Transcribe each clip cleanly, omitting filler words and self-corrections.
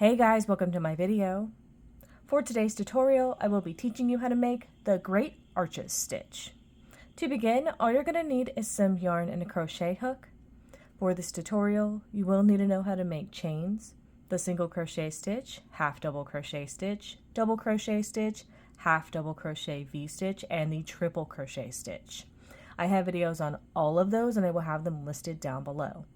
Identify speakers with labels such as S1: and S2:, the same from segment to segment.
S1: Hey guys, welcome to my video. For today's tutorial, I will be teaching you how to make the Great Arches stitch. To begin, all you're going to need is some yarn and a crochet hook. For this tutorial, you will need to know how to make chains, the single crochet stitch, half double crochet stitch, double crochet stitch, half double crochet V-stitch, and the triple crochet stitch. I have videos on all of those and I will have them listed down below.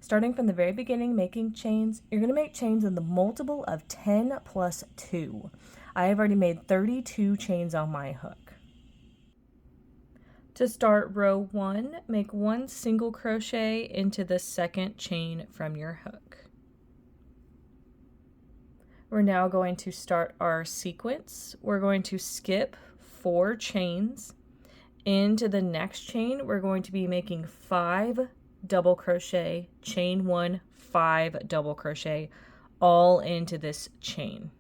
S1: Starting from the very beginning, making chains, you're going to make chains in the multiple of 10 plus 2. I have already made 32 chains on my hook. To start row 1, make 1 single crochet into the second chain from your hook. We're now going to start our sequence. We're going to skip 4 chains. Into the next chain, we're going to be making 5 double crochet, chain 1, 5 double crochet, all into this chain.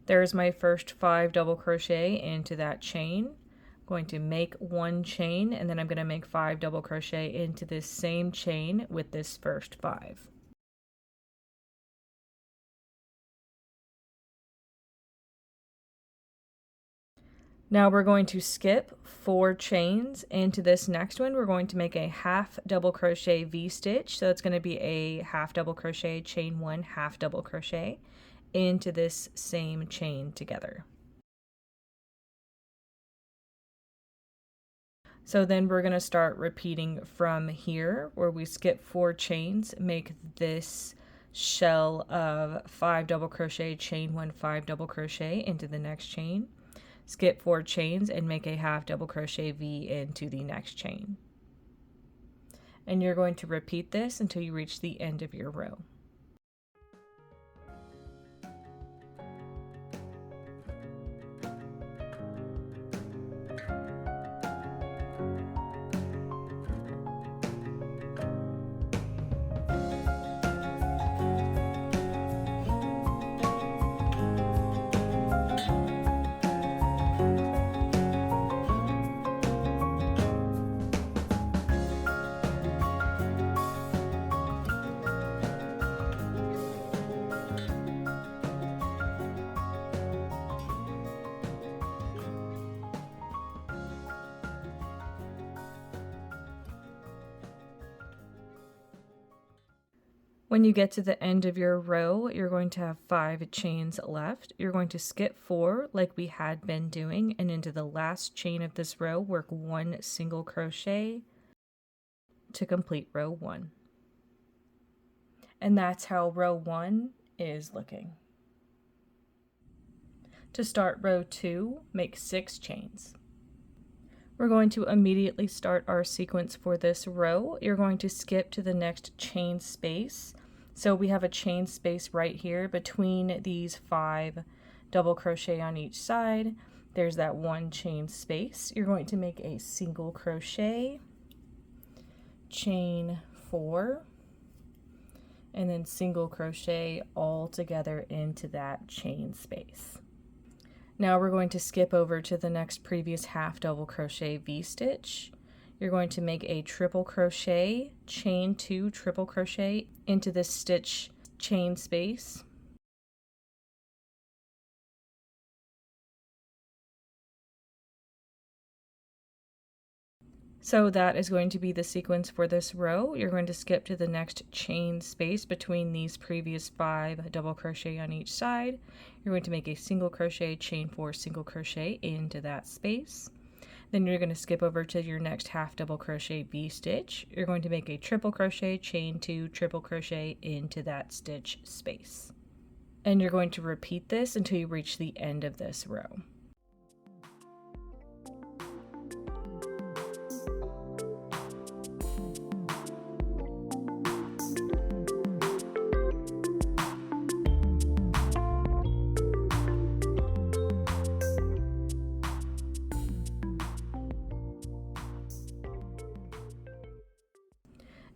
S1: There's my first 5 double crochet into that chain. I'm going to make 1 chain and then I'm going to make 5 double crochet into this same chain with this first 5. Now we're going to skip 4 chains into this next one. We're going to make a half double crochet V-stitch. So it's going to be a half double crochet, chain 1, half double crochet into this same chain together. So then we're going to start repeating from here where we skip 4 chains, make this shell of 5 double crochet, chain 1, 5 double crochet into the next chain. Skip 4 chains and make a half double crochet V into the next chain. And you're going to repeat this until you reach the end of your row. When you get to the end of your row, you're going to have 5 chains left. You're going to skip 4 like we had been doing, and into the last chain of this row, work 1 single crochet to complete row 1. And that's how row 1 is looking. To start row 2, make 6 chains. We're going to immediately start our sequence for this row. You're going to skip to the next chain space. So we have a chain space right here between these 5 double crochet on each side. There's that 1 chain space. You're going to make a single crochet, chain 4, and then single crochet all together into that chain space. Now we're going to skip over to the next previous half double crochet V-stitch. You're going to make a triple crochet, chain 2 triple crochet into this stitch chain space. So that is going to be the sequence for this row. You're going to skip to the next chain space between these previous 5 double crochet on each side. You're going to make a single crochet, chain 4 single crochet into that space. Then you're going to skip over to your next half double crochet V-stitch. You're going to make a triple crochet, chain 2 triple crochet into that stitch space. And you're going to repeat this until you reach the end of this row.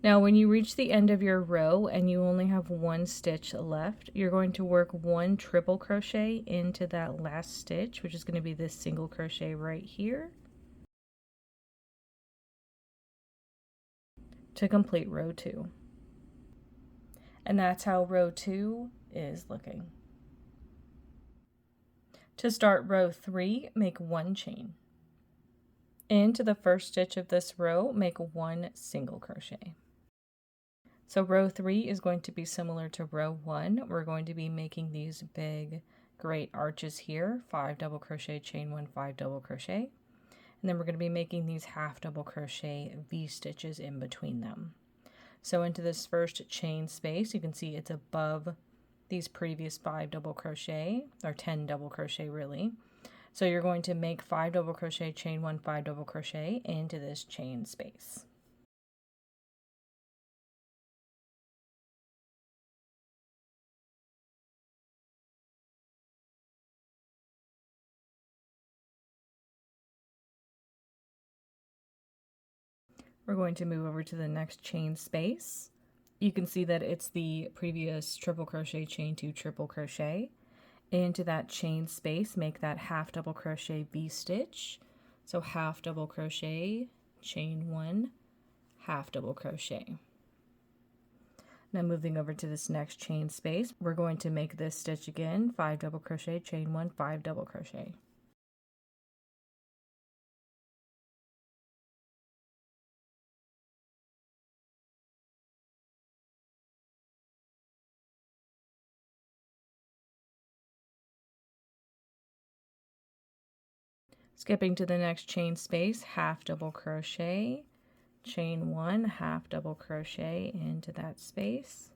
S1: Now when you reach the end of your row and you only have 1 stitch left, you're going to work 1 triple crochet into that last stitch, which is going to be this single crochet right here. to complete row 2. And that's how row 2 is looking. To start row 3, make 1 chain. Into the first stitch of this row, make 1 single crochet. So row 3 is going to be similar to row 1. We're going to be making these big great arches here, 5 double crochet, chain 1, 5 double crochet. And then we're going to be making these half double crochet V-stitches in between them. So into this first chain space, you can see it's above these previous 5 double crochet, or 10 double crochet really. So you're going to make 5 double crochet, chain 1, 5 double crochet into this chain space. We're going to move over to the next chain space. You can see that it's the previous triple crochet, chain 2, triple crochet. Into that chain space, make that half double crochet V-stitch. So half double crochet, chain 1, half double crochet. Now moving over to this next chain space, we're going to make this stitch again, 5 double crochet, chain 1, 5 double crochet. Skipping to the next chain space, half double crochet, chain 1, half double crochet into that space.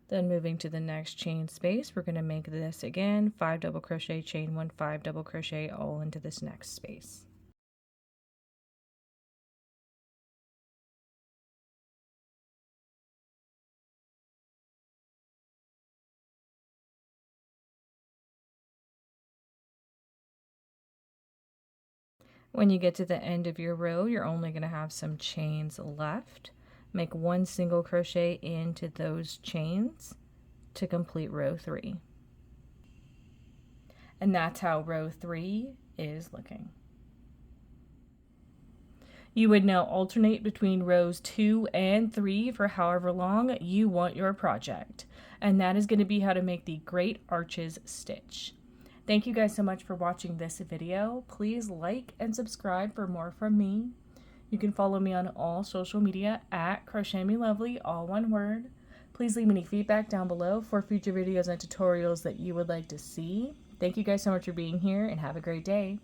S1: Then moving to the next chain space, we're going to make this again, 5 double crochet, chain 1, 5 double crochet all into this next space. When you get to the end of your row, you're only going to have some chains left. Make 1 single crochet into those chains to complete row 3. And that's how row 3 is looking. You would now alternate between rows 2 and 3 for however long you want your project. And that is going to be how to make the Great Arches stitch. Thank you guys so much for watching this video. Please like and subscribe for more from me. You can follow me on all social media at crochetmelovely, all one word. Please leave me any feedback down below for future videos and tutorials that you would like to see. Thank you guys so much for being here and have a great day.